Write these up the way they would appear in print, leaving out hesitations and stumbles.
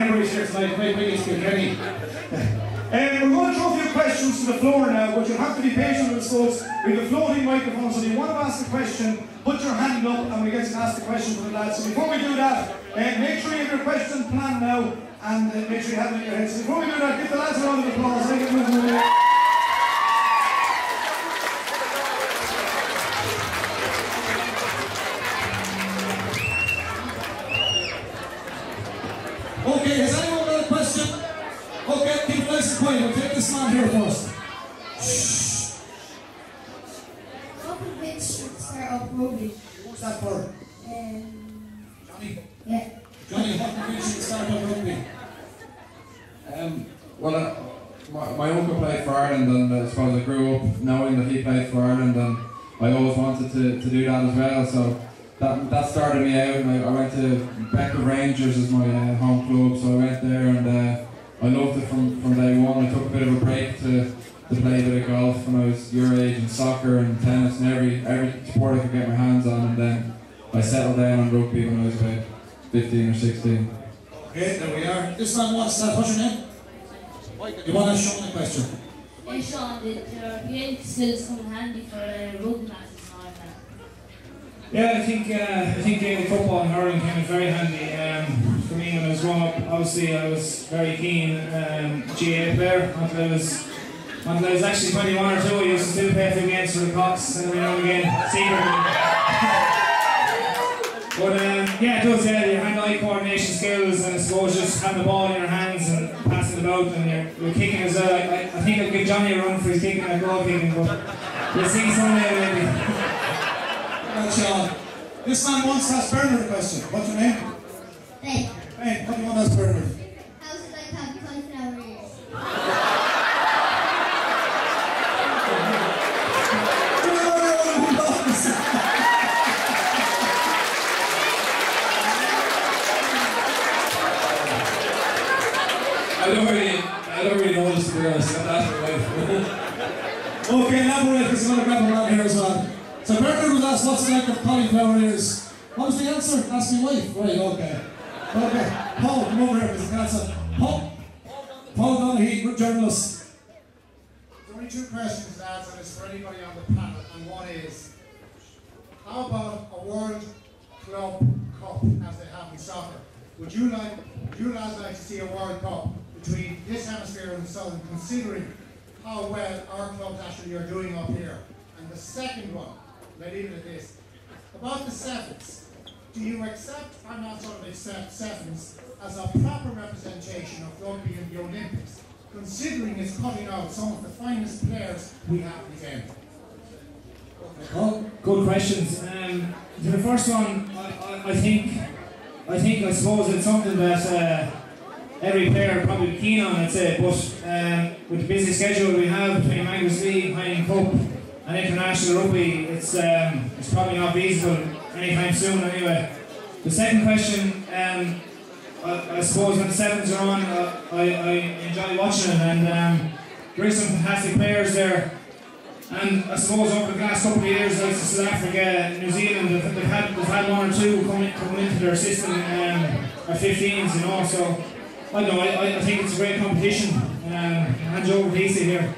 Everybody's here tonight, great biggest Kilkenny. We're going to throw a few questions to the floor now, but you'll have to be patient with us, folks. We have a floating microphone, so if you want to ask a question, put your hand up and we get to ask the question for the lads. So before we do that, make sure you have your question planned now and make sure you have it in your head. So before we do that, give the lads a round of applause. Thank you. Okay, has anyone got a question? Okay, keep it nice and quiet. We'll take this man here first. Shh. What convinced you to start up rugby? What's that for? Johnny? Yeah. Johnny, what convinced you to start up rugby? Well, my uncle played for Ireland, and I suppose I grew up knowing that he played for Ireland, and I always wanted to do that as well. So that started me out, and I went to Becca Rangers as my home club, so I went there, and I loved it from day one. I took a bit of a break to play a bit of golf when I was your age, and soccer and tennis and every sport I could get my hands on, and then I settled down on rugby when I was about 15 or 16. Okay, there we are. This man wants that. What's your name? You want to ask Sean a question? Hey Sean, did your game skills come in handy for rugby matches and all that? Yeah, I think Gaelic football and hurling came in very handy. For me, when I was growing up, obviously I was very keen GAA player until I was actually 21 or 2. I used to still play a few games for the Cox every now and again, secretly. But yeah, it does. Yeah, your hand-eye coordination skills, and I suppose just having the ball in your hands and passing it about, and you're kicking as well. I think I'd give Johnny a run for his kicking and goal kicking, but we'll see someday maybe. Well, Sean, this man wants to ask Bernard a question. What's your name? Ben. Ben, what do you want to ask Bernard? How's it like having cauliflower ears? I don't really notice, to be honest. Okay, elaborate, because I'm going to grab a man here as well. So Bernard was asked what's it like of cauliflower ears. What was the answer? Ask my wife. Right, okay. Okay, Paul, come over here, because the answer. Paul Donaghy, journalist. There's only two questions, lads, and it's for anybody on the panel, and one is, how about a World Club Cup, as they have in soccer? Would you lads like to see a World Cup between this hemisphere and the southern, considering how well our clubs actually are doing up here? And the second one, let's leave it at this, about the sevens. Do you accept or not sort of accept sevens as a proper representation of rugby in the Olympics, considering it's cutting out some of the finest players we have in the game? Oh, good questions. To the first one, I suppose it's something that every player would probably be keen on, I'd say, but with the busy schedule we have between Angus League, Heineken Cup and international rugby, it's probably not feasible anytime soon anyway. The second question, I suppose when the sevens are on, I enjoy watching it, and there is some fantastic players there. And I suppose over the last couple of years, like South Africa, New Zealand, they've had one or two coming into their system at 15s, you know. So I don't know. I think it's a great competition. Hand you over to Ica here.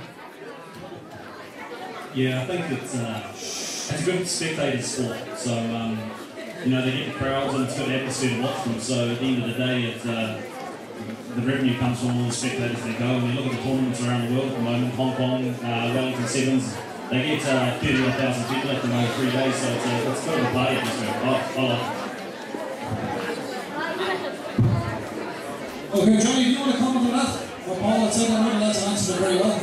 Yeah, I think it's a good spectator sport. So you know, they get the crowds and it's got an atmosphere to watch them. So at the end of the day, the revenue comes from all the spectators that go. And you look at the tournaments around the world at the moment, Hong Kong, Wellington Sevens, they get 31,000 people at the moment 3 days, so it's got a party atmosphere. I like it. Okay, Johnny, do you want to comment on that? What Paul had said, I know the lads answered it very well.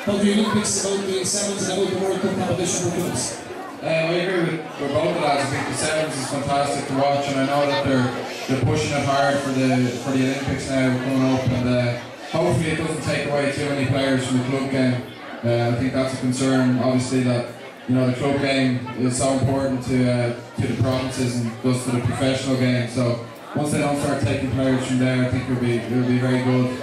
About the Olympics, about the sevens, and about the World Cup competition for clubs. I agree with both the lads. I think the sevens is fantastic to watch, and I know that they're pushing it hard for the Olympics now coming up, and hopefully it doesn't take away too many players from the club game. I think that's a concern, obviously, that the club game is so important to the provinces and thus to the professional game. So once they don't start taking players from there, I think it'll be very good.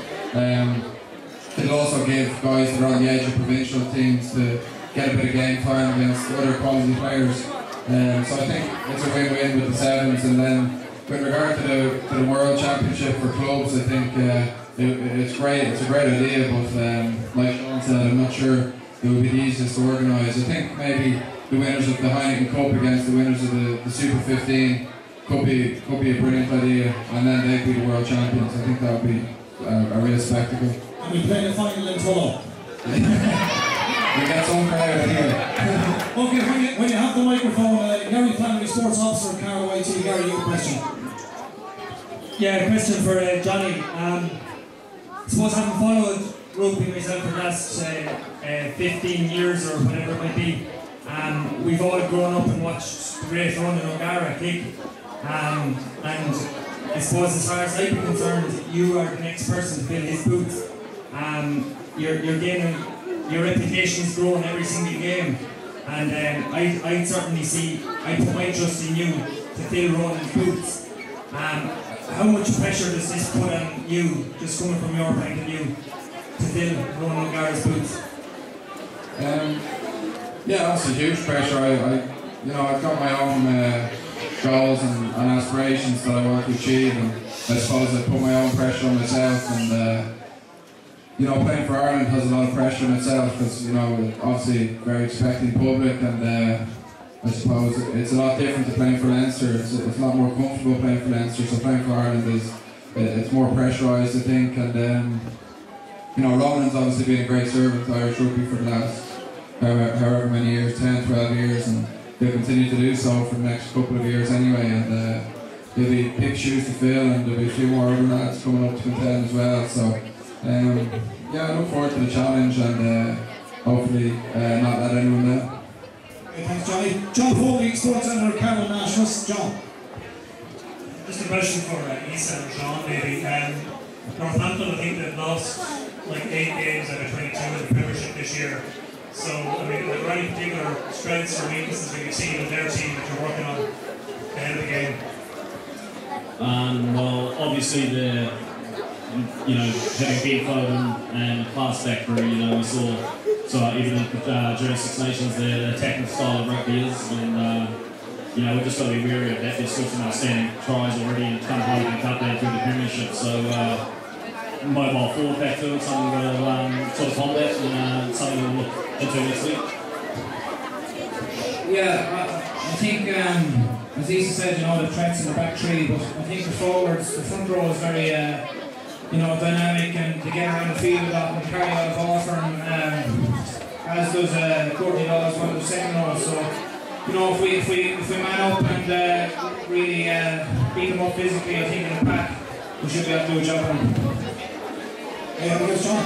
It'll also give guys that are on the edge of provincial teams to get a bit of game time against other quality players. So I think it's a win-win with the sevens, and then with regard to the World Championship for clubs, I think it's great. It's a great idea, but like Sean said, I'm not sure it would be the easiest to organise. I think maybe the winners of the Heineken Cup against the winners of the Super 15 could be a brilliant idea, and then they'd be the world champions. I think that would be a real spectacle. And we play the final in Tullow. We get some crowd anyway. Okay, when you have the microphone, Gary Flannery, Sports Officer, Carlow IT. Gary, you have a question. Yeah, a question for Johnny. I suppose having followed rugby myself for the last 15 years or whatever it might be, we've all grown up and watched the great run in O'Gara kick. And I suppose as far as I'm concerned, you are the next person to fill his boots. You're gaining, your reputation is growing every single game, and I certainly I put my trust in you to fill Ronan's boots. How much pressure does this put on you, just coming from your point of view, to fill Ronan O'Gara's boots? Yeah, that's a huge pressure. I've got my own goals and aspirations that I want to achieve, and I suppose I put my own pressure on myself. And playing for Ireland has a lot of pressure in itself, because obviously very expecting public, and I suppose it's a lot different to playing for Leinster. It's a lot more comfortable playing for Leinster. So playing for Ireland it's more pressurised, I think. And Ronan's obviously been a great servant to Irish rugby for the last however many years, 10, 12 years, and they'll continue to do so for the next couple of years anyway. And there'll be big shoes to fill, and there'll be a few more other lads coming up to contend as well. So yeah, I look forward to the challenge, and hopefully not let anyone down. Okay, thanks, Johnny. John Foley, Sports Centre, Carlow Nationals. John. Just a question for Isa and Sean, maybe. Northampton, I think they've lost like 8 games out of 22 in the Premiership this year. So, are there any particular strengths or weaknesses that you've seen in their team that you're working on ahead of the game? Well, obviously having been Cloven and class factor, we saw even during Six Nations the attacking style of rugby is, and we've just got to be wary of that. There's still some outstanding tries already and kind of holding cut down through the Premiership. So mobile forward back to it, something we'll sort of combat, and something we'll look into next week. Yeah, I think as Isa said, the threats in the back three, but I think the forwards, the front row is very dynamic, and to get around the field a lot and carry out of offer, as does Courtney Laws, one of the second rows. So if we man up and really beat them up physically, I think in the pack we should be able to do a job on them. John.